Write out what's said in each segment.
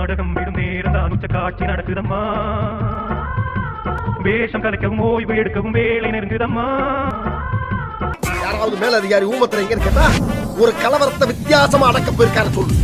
நாடகம் விடும் நேரம் தான் உச்ச காட்சி நடக்குதம்மா வேஷம் கலைக்கவும் ஓய்வு எடுக்கவும் வேலை நெருங்குதம்மா யாராவது மேல அதிகாரி ஊமத்துல எங்க கேட்டா ஒரு கலவரத்தை வித்தியாசமா அடக்க போயிருக்காரு சொல்லு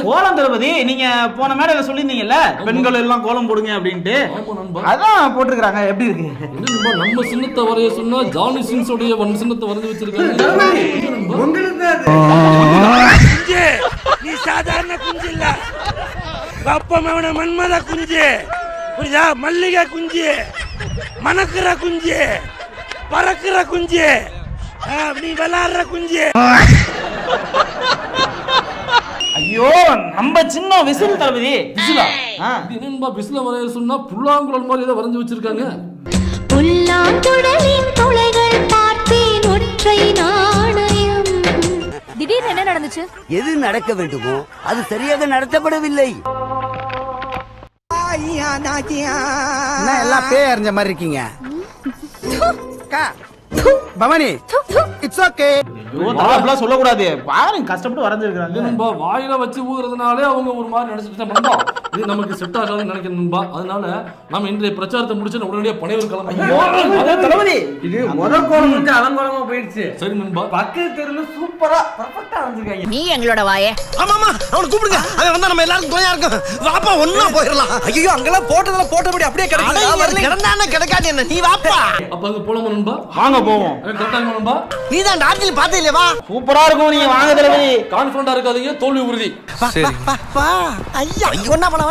கோலம் தளபதி நீங்க போன மேடையில சொல்லிருந்தீங்கல்ல பெண்கள் எல்லாம் கோலம் போடுங்க அப்படின்ட்டு அதான் போட்டுருக்காங்க எப்படி இருக்கு நம்ம சின்னத்தை வரைய சொன்னா ஜானி சின்ஸோடைய சின்னத்தை வரைஞ்சு வச்சிருக்காங்க நீ சாதாரண குஞ்சு இல்ல கப்பமவன மன்மத குஞ்சு புரியுதா மல்லிகை குஞ்சு மணக்குற குஞ்சு பறக்குற குஞ்சு நீ விளையாடுற குஞ்சு ஐயோ நம்ம சின்ன விசில் தளபதி விசிலா என்னன்பா விசில வரைய சொன்னா புல்லாங்குழல் மாதிரி ஏதோ வரைஞ்சு வச்சிருக்காங்க புல்லாங்குழலின் துளைகள் பார்த்தேன் ஒற்றை நாணயம் திடீர்னு என்ன நடந்துச்சு எது நடக்க வேண்டுமோ அது சரியாக நடத்தப்படவில்லை எல்லாம் பேய் அறிஞ்ச மாதிரி இருக்கீங்க பவானி இட்ஸ் ஓகே அதெல்லாம் சொல்லக்கூடாது பாருங்க கஷ்டப்பட்டு வரைஞ்சிருக்காங்க வாயில வச்சு ஊதுறதுனாலே அவங்க ஒரு மாதிரி நினைச்சிட்டு இது நமக்கு செட் ஆகாதுன்னு நினைக்கிறேன்பா அதனால நம்ம இன்றைய பிரச்சாரத்தை முடிச்சு உடனடியாக பனையூர் தளபதி இது முதல் கோலம் வந்து அலங்கோலமா போயிடுச்சு சரி நண்பா பக்கத்து தெருல சூப்பரா பர்ஃபெக்ட்டா வந்திருக்காங்க நீ எங்களோட வாயே ஆமாமா அவனை கூப்பிடுங்க அவன் வந்தா நம்ம எல்லாரும் துணையா இருக்கும் வாப்பா ஒண்ணா போயிடலாம் ஐயோ அங்கெல்லாம் போட்டதெல்லாம் போட்டபடி அப்படியே கிடைக்கும் கிடந்தானே கிடைக்காது என்ன நீ வாப்பா அப்ப அங்க போலாமா நண்பா வாங்க போவோம் கரெக்டா நண்பா நீ தான் டார்ஜிலிங் பார்த்தே இல்லையா வா சூப்பரா இருக்கும் நீங்க வாங்க தளபதி கான்ஃபிடண்டா இருக்காதீங்க தோல்வி உறுதி சரி வா ஐயா ஒண்ணா போலாம்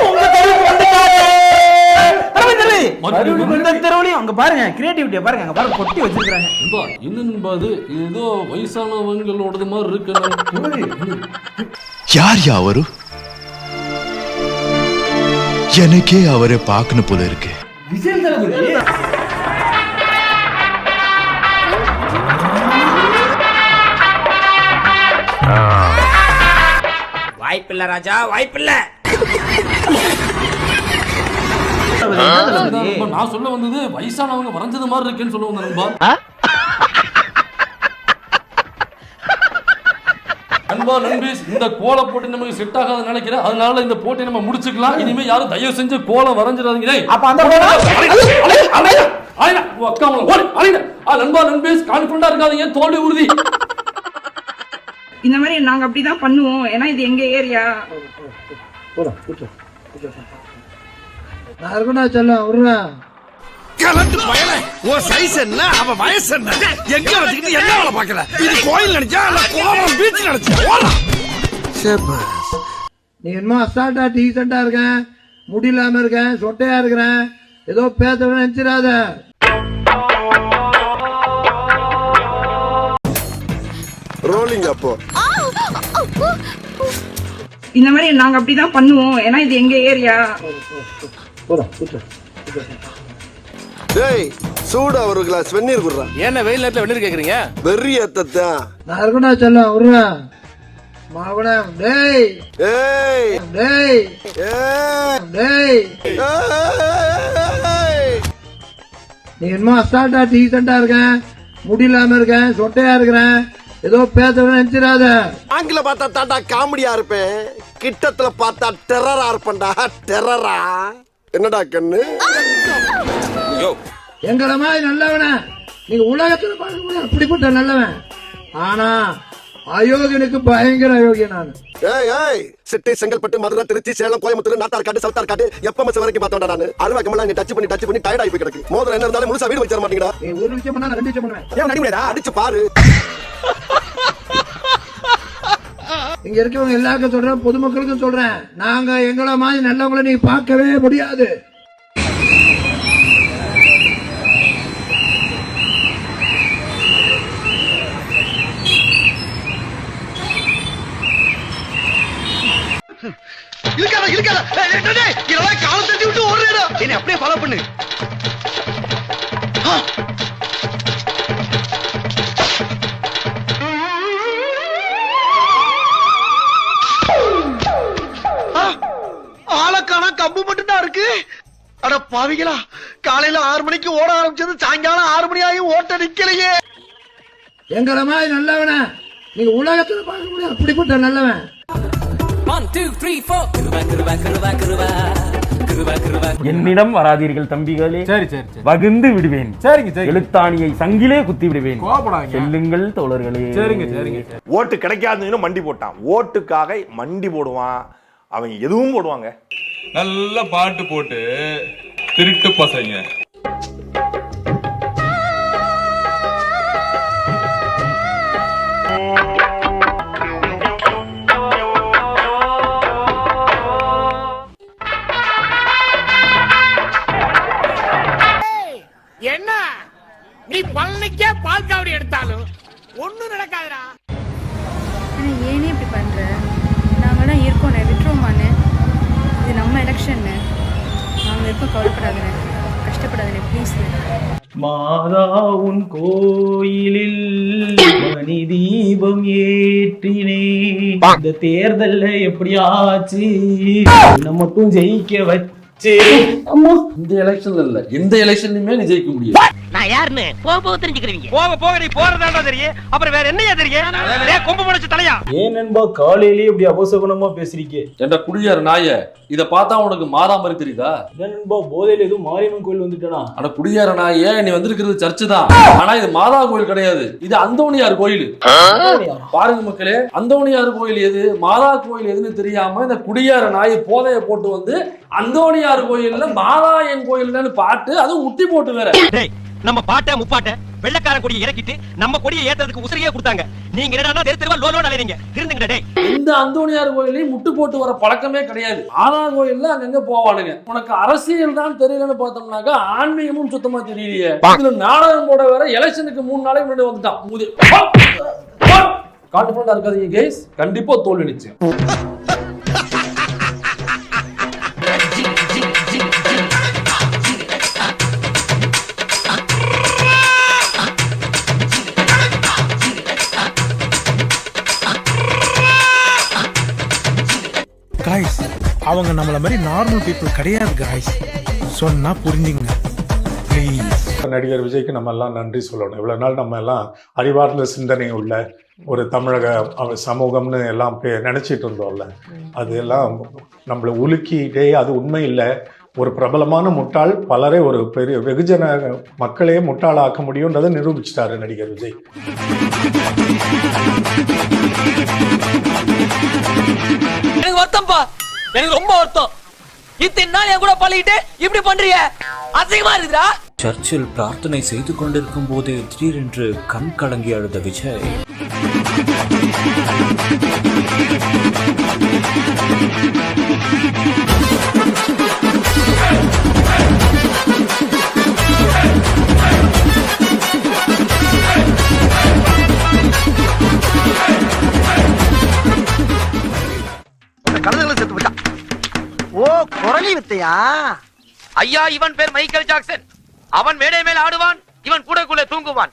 உங்க தெருவுக்கு வந்துட்டாரு இந்த தெருவுலயும் அங்க பாருங்க கிரியேட்டிவிட்டியை பாருங்க அங்க பாருங்க கொட்டி வச்சிருக்காங்க நண்பா என்ன நண்பா இது ஏதோ வயசானவங்களோடது மாதிரி இருக்கு யார் அவரு எனக்கே அவரை பார்க்கணும் போல இருக்கு விஜய் தளபதி வாய்ப்பில்லை ராஜா வாய்ப்பில்லை நான் சொல்ல வந்தது வயசானவங்க வரைஞ்சது மாதிரி இருக்குன்னு சொல்ல வந்தேன் நண்பா நண்பா நண்பீஸ் இந்த கோல போட்டி நமக்கு செட் ஆகாத நினைக்கிறேன் அதனால இந்த போட்டியை நம்ம முடிச்சுக்கலாம் இனிமே யாரும் தயவு செஞ்சு கோலம் வரைஞ்சிடாதீங்க அப்ப அந்த நண்பா நண்பீஸ் கான்ஃபிடண்டா இருக்காதீங்க தோல்வி உறுதி இந்த மாதிரி நாங்க அப்படிதான் பண்ணுவோம் ஏன்னா இது எங்க ஏரியா கலந்து பயல ஓ சைஸ் என்ன அவ வயசு என்ன எங்க வச்சிட்டு என்ன வேலை பார்க்கல இது கோயில் நினைச்சா இல்ல கோவம் பீச் நினைச்சா ஓடா சேபஸ் நீ என்னமோ அசால்ட்டா டீசெண்டா இருக்கேன் முடியலாம இருக்கேன் சொட்டையா இருக்கிறேன் ஏதோ பேச நினைச்சிடாத ரோலிங் அப்போ இந்த மாதிரி நாங்க அப்படிதான் பண்ணுவோம் ஏன்னா இது எங்க ஏரியா டேய் சூடா ஒரு கிளாஸ் வெந்நீர் குடுறா என்ன வெயில் நேரத்துல வெந்நீர் கேக்குறீங்க வெறி ஏத்தத்தா நான் இருக்கா சொல்ல விடுறேன் மாவன டேய் ஏய் டேய் ஏய் டேய் நீ என்னமோ அசால்ட்டா டீசெண்டா இருக்கேன் முடியலாம இருக்கேன் சொட்டையா இருக்கிறேன் ஏதோ பேச நினைச்சிடாத ஆங்கில பார்த்தா தாண்டா காமெடியா இருப்பேன் கிட்டத்துல பார்த்தா டெரரா இருப்பேன்டா டெரரா என்னடா கண்ணு எங்களை மாதிரி நல்லவன நீங்க உலகத்துல பார்க்க அப்படிப்பட்ட நல்லவன் ஆனா அயோக்கியனுக்கு பயங்கர அயோக்கியன் நான் ஏய் சிட்டி செங்கல்பட்டு மதுரை திருச்சி சேலம் கோயம்புத்தூர் நாட்டார்காடு சவுத்தார்காடு எப்ப வரைக்கும் பார்த்தோம்டா நான் அருவாக்கமெல்லாம் நீ டச் பண்ணி டயர்ட் ஆகி போய் கிடக்கு மோதிரம் என்ன இருந்தாலும் முழுசா வீடு வச்சிட மாட்டீங்கடா நீ ஒரு நிமிஷம் பண்ணா 2 நிமிஷம் பண்ணுவேன் ஏன் நடி முடியாதா அடிச்சு பாரு இங்க இருக்கவங்க எல்லாருக்கும் சொல்றேன் பொதுமக்களுக்கும் சொல்றேன் நாங்க எங்களை மாதிரி நல்லவங்களை நீங்க பார்க்கவே முடியாது காலம் தட்டி விட்டு ஓடுறா என்ன அப்படியே ஃபாலோ பண்ணு ஆளக்கான கம்பு மட்டும் தான் இருக்கு அட பாவிகளா, காலையில 6 மணிக்கு ஓட ஆரம்பிச்சது சாயங்காலம் 6 மணி ஆகி ஓட்ட நிக்கலையே. எங்களை மாதிரி நல்லவன நீங்க உலகத்துல பார்க்க முடியாது. அப்படிப்பட்ட நல்லவன். 1 2 3 4 என்னிடம் வராதீர்கள் தம்பிகளே. சரி சரி வகுந்து விடுவேன். சரிங்க சரி. எழுத்தாணியை சங்கிலே குத்தி விடுவேன். செல்லுங்கள் தோழர்களே. சரிங்க சரிங்க. ஓட்டு கிடைக்காதுன்னு மண்டி போட்டான். ஓட்டுக்காக மண்டி போடுவான். அவங்க எதுவும் போடுவாங்க. நல்ல பாட்டு போட்டு திருட்டு பசங்க. என்ன நீ பழனிக்கே பால் காவடி எடுத்தாலும் ஒண்ணும் நடக்காதுடா. ஏனே இப்படி பண்ற? நாங்க தான் இருக்கோம், விட்டுருவோமானே. இது நம்ம எலெக்ஷன், நாங்க இருக்கோம், கவலைப்படாதே, கஷ்டப்படாதே ப்ளீஸ். மாதா உன் கோயிலில் மணி தீபம் ஏற்றினே. இந்த தேர்தல்ல எப்படியாச்சு நம்ம மட்டும் ஜெயிக்க வச்சு. இந்த எலெக்ஷன்ல இல்ல, எந்த எலெக்ஷன்லயுமே நீ ஜெயிக்க முடியாது. நான் யாருன்னு போக தெரிஞ்சுக்கிறீங்க. போக நீ போறதாண்டா தெரியும். அப்புறம் வேற என்னையா தெரியும்? கொம்பு முளைச்சு தலையா. ஏன் நண்பா காலையிலேயே இப்படி அபசகுணமா பேசுறீங்க? என்ற குடியார நாய, இத பார்த்தா உனக்கு மாதா மாதிரி தெரியுதா? நண்பா போதையில எதுவும் மாரியம்மன் கோயில் வந்துட்டானா? அட குடியார நாய, நீ வந்திருக்கிறது சர்ச்சு தான். ஆனா இது மாதா கோயில் கிடையாது, இது அந்தோணியார் கோயில். பாருங்க மக்களே, அந்தோணியார் கோயில் எது, மாதா கோயில் எதுன்னு தெரியாம இந்த குடியார நாய் போதைய போட்டு வந்து அந்தோணியார் கோயில்ல மாதா என் கோயில்னு பாட்டு, அதுவும் முட்டி போட்டு வேற. நம்ம பாட்ட முப்பாட்ட வெள்ளக்கார கொடியை இறக்கிட்டு நம்ம கொடியை ஏத்துறதுக்கு உசிரியே கொடுத்தாங்க. நீங்க என்னடா தெருவா லோலோன்னு அலையறீங்க. இருந்துங்கடா டேய். இந்த அந்தோணியார் கோயிலையும் முட்டு போட்டு வர பழக்கமே கிடையாது. மாதா கோயில்ல அங்கங்க போவானுங்க. உனக்கு அரசியல் தான் தெரியலன்னு பார்த்தோம்னாக்கா ஆன்மீகமும் சுத்தமா தெரியலையே. இதுல நாடகம் போட வேற எலெக்ஷனுக்கு 3 நாளைக்கு முன்னாடி வந்துட்டான். கான்ஃபிடன்டா இருக்காதீங்க கைஸ், கண்டிப்பா தோல்வி நிச்சயம். காய்ஸ், அவங்க நம்மள மாதிரி நார்மல் பீப்புள் கிடையாது காய்ஸ். சொன்னா புரிஞ்சுங்க ப்ளீஸ். நடிகர் விஜய்க்கு நம்ம எல்லாம் நன்றி சொல்லணும். இவ்வளவு நாள் நம்ம எல்லாம் அறிவார்ந்த சிந்தனை உள்ள ஒரு தமிழக சமூகம்னு எல்லாம் நினைச்சிட்டு இருந்தோம்ல, அது எல்லாம் நம்மளை உலுக்கிட்டே, அது உண்மை இல்லை. ஒரு பிரபலமான முட்டாள் பலரை, ஒரு பெரிய வெகுஜன மக்களே முட்டாளாக்க முடியும்ன்றதை நிரூபிச்சிட்டாரு நடிகர் விஜய். எனக்கு வருத்தம்ப்பா, எனக்கு ரொம்ப வருத்தம். இத்தனை நாள் என் கூட பழகிட்டு இப்படி பண்றீங்க, அசிங்கமா இருக்குடா. சர்ச்சில் பிரார்த்தனை செய்து கொண்டிருக்கும் போது திடீரென்று கண் கலங்கி அழுத விஜய். கழுதைகளை செத்து விட்டான். ஓ, குரலி வித்தையா? ஐயா, இவன் பேர் மைக்கேல் ஜாக்சன். அவன் மேடை மேல ஆடுவான், இவன் கூடக்குள்ள தூங்குவான்.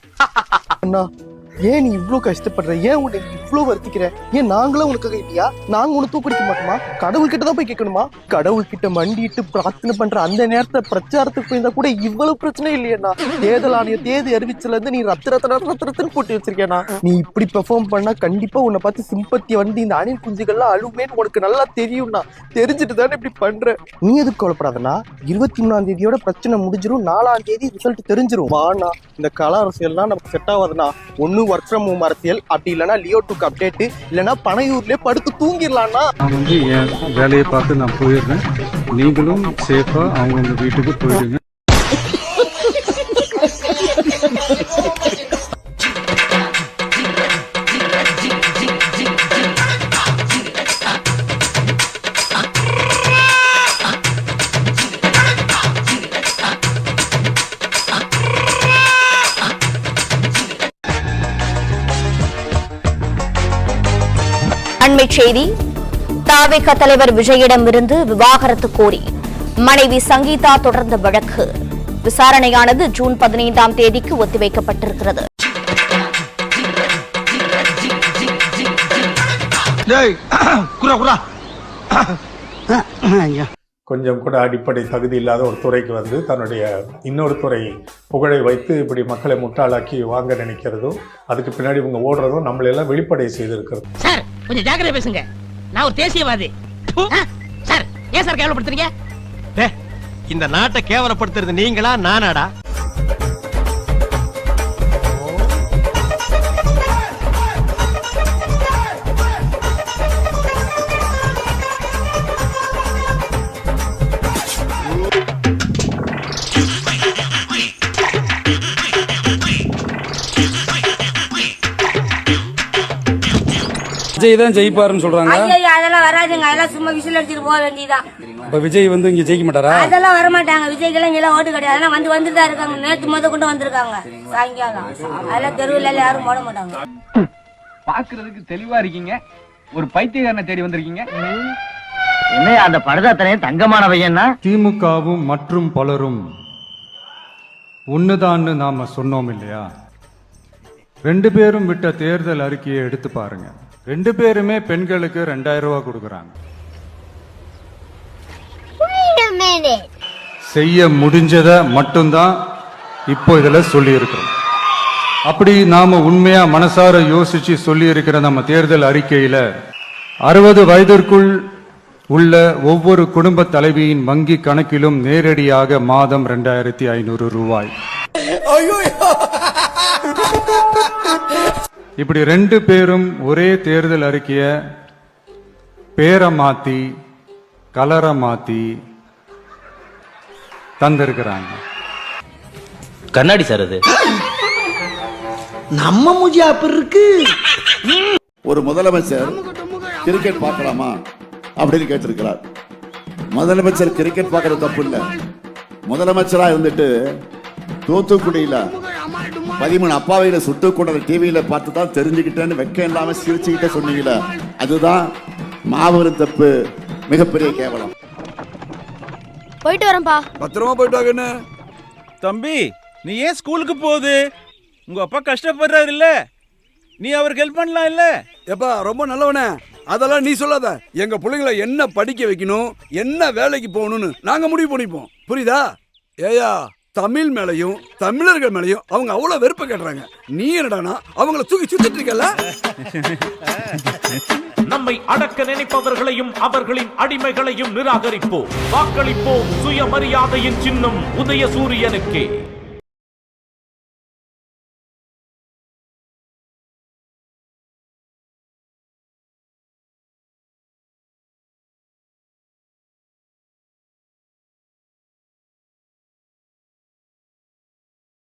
ஏன் நீ இவ்ளோ கஷ்டப்படுற? ஏன் உன்னை இவ்ளோ வருத்திக்கிற? ஏன் நாங்களும் உனக்கு இல்லையா? நாங்க உனக்கு தூக்கடிக்க மாட்டோமா? கடவுள் கிட்ட தான் போய் கேட்கணுமா? கடவுள் கிட்ட மண்டிட்டு பிரார்த்தனை பண்ற அந்த நேரத்தை பிரச்சாரத்துக்கு போயிருந்தா கூட இவ்வளவு பிரச்சனை இல்லையா? தேர்தல் ஆணைய தேதி அறிவிச்சல இருந்து நீ ரத்தரத்தன்னு போட்டு வச்சிருக்கேனா? நீ இப்படி பெர்ஃபார்ம் பண்ணா கண்டிப்பா உன்னை பார்த்து சிம்பத்தி வந்து இந்த அணில் குஞ்சுகள்லாம் அழுமேன்னு உனக்கு நல்லா தெரியும்னா, தெரிஞ்சுட்டு தானே இப்படி பண்ற. நீ எதுக்கு கவலைப்படாதனா? 23ஆம் தேதியோட பிரச்சனை முடிஞ்சிரும். 4ஆம் தேதி ரிசல்ட் தெரிஞ்சிரும். வானா, இந்த கல அரசியல்லாம் நமக்கு செட் ஆகாதுனா, ஒண்ணு ஒர்க் ஃப்ரம் ஹோம் அரசியல், அப்படி இல்லைன்னா லியோ 2 அப்டேட், இல்லைன்னா பனையூர்லயே படுத்து தூங்கிடலாம்னா. நான் வந்து என் வேலையை பார்த்து நான் போயிடுறேன். நீங்களும் சேஃபா அவங்க வீட்டுக்கு போயிடுங்க. அண்மை செய்தி. தாவேக தலைவர் விஜயிடமிருந்து விவாகரத்து கோரி மனைவி சங்கீதா தொடர்ந்த வழக்கு விசாரணையானது ஜூன் 15ஆம் தேதிக்கு ஒத்திவைக்கப்பட்டிருக்கிறது. கொஞ்சம் கூட அடிப்படை தகுதி இல்லாத ஒரு துறைக்கு வந்து தன்னுடைய இன்னொரு துறை புகழை வைத்து இப்படி மக்களை முட்டாளாக்கி வாங்க நினைக்கிறதும் அதுக்கு பின்னாடி இவங்க ஓடுறதும் நம்மளெல்லாம் வெளிப்படை செய்திருக்கிறது. சார் கொஞ்சம் ஜாக்கிரதை பேசுங்க, நான் ஒரு தேசியவாதி. சார் ஏன் சார் கேவலப்படுத்துறீங்க? இந்த நாட்டை கேவலப்படுத்துறது நீங்களா நானாடா? விஜய் தான் ஜெயிப்பாருன்னு சொல்றாங்க. அதெல்லாம் வராதுங்க, அதெல்லாம் சும்மா விசில் அடிச்சுட்டு போக வேண்டியதான். இப்ப விஜய் வந்து இங்க ஜெயிக்க மாட்டாரா? அதெல்லாம் வரமாட்டாங்க, விஜய்க்கெல்லாம் இங்க ஓட்டு கிடையாது. அதெல்லாம் வந்துதான் இருக்காங்க, நேற்று முத கொண்டு வந்திருக்காங்க சாயங்காலம். அதெல்லாம் தெருவில் யாரும் போட மாட்டாங்க. பாக்குறதுக்கு தெளிவா இருக்கீங்க, ஒரு பைத்தியக்காரனை தேடி வந்திருக்கீங்க. என்ன அந்த படதாத்தனே தங்கமான பையனா? திமுகவும் மற்றும் பலரும் ஒண்ணுதான்னு நாம சொன்னோம் இல்லையா? 2 பேரும் விட்ட தேர்தல் அறிக்கையை எடுத்து பாருங்க. 2 பேருமே பெண்களுக்கு 2000 ரூபாய் கொடுக்கறாங்க. செய்ய முடிஞ்சத மட்டும்தான் இப்போ இதுல சொல்லி இருக்கிறோம். அப்படி நாம உண்மையா மனசார யோசிச்சு சொல்லி இருக்கிற நம்ம தேர்தல் அறிக்கையில 60 வயதிற்குள் உள்ள ஒவ்வொரு குடும்ப தலைவியின் வங்கி கணக்கிலும் நேரடியாக மாதம் 2500 ரூபாய். இப்படி 2 பேரும் ஒரே தேர்தல் அறிக்கைய பேரை மாத்தி கலரை மாத்தி தந்திருக்கிறாங்க. கண்ணாடி சார் அது நம்ம மூஞ்சி அப்படி இருக்கு. ஒரு முதலமைச்சர் கிரிக்கெட் பார்க்கலாமா அப்படின்னு கேட்டிருக்கிறார். முதலமைச்சர் கிரிக்கெட் பார்க்கறது தப்பு இல்லை. முதலமைச்சரா இருந்துட்டு தூத்துக்குடியில 13 அப்பாவையில சுட்டு கொண்ட டிவியில பார்த்து தான் தெரிஞ்சுக்கிட்டேன்னு வெக்கம் இல்லாம சிரிச்சுக்கிட்டே சொன்னீங்கள, அதுதான் மாபெரும் தப்பு, மிகப்பெரிய கேவலம். போயிட்டு வரேன்பா. பத்திரமா போயிட்டு வாங்க. தம்பி, நீ ஏன் ஸ்கூலுக்கு போகுது? உங்க அப்பா கஷ்டப்படுறாரு இல்ல, நீ அவருக்கு ஹெல்ப் பண்ணலாம் இல்ல? எப்பா ரொம்ப நல்லவனே, அதெல்லாம் நீ சொல்லாத. எங்க பிள்ளைங்களை என்ன படிக்க வைக்கணும், என்ன வேலைக்கு போகணும்னு நாங்க முடிவு பண்ணிப்போம், புரியுதா? ஏயா, தமிழ் மேலையும் தமிழர்கள் மேலையும் அவங்க அவ்வளவு வெறுப்ப கேட்டுறாங்க. நீ என்னடானா அவங்கள தூக்கி சுத்திட்டு இருக்கல. நம்மை அடக்க நினைப்பவர்களையும் அவர்களின் அடிமைகளையும் நிராகரிப்போம். வாக்களிப்போம் சுயமரியாதையின் சின்னம் உதயசூரியனுக்கே.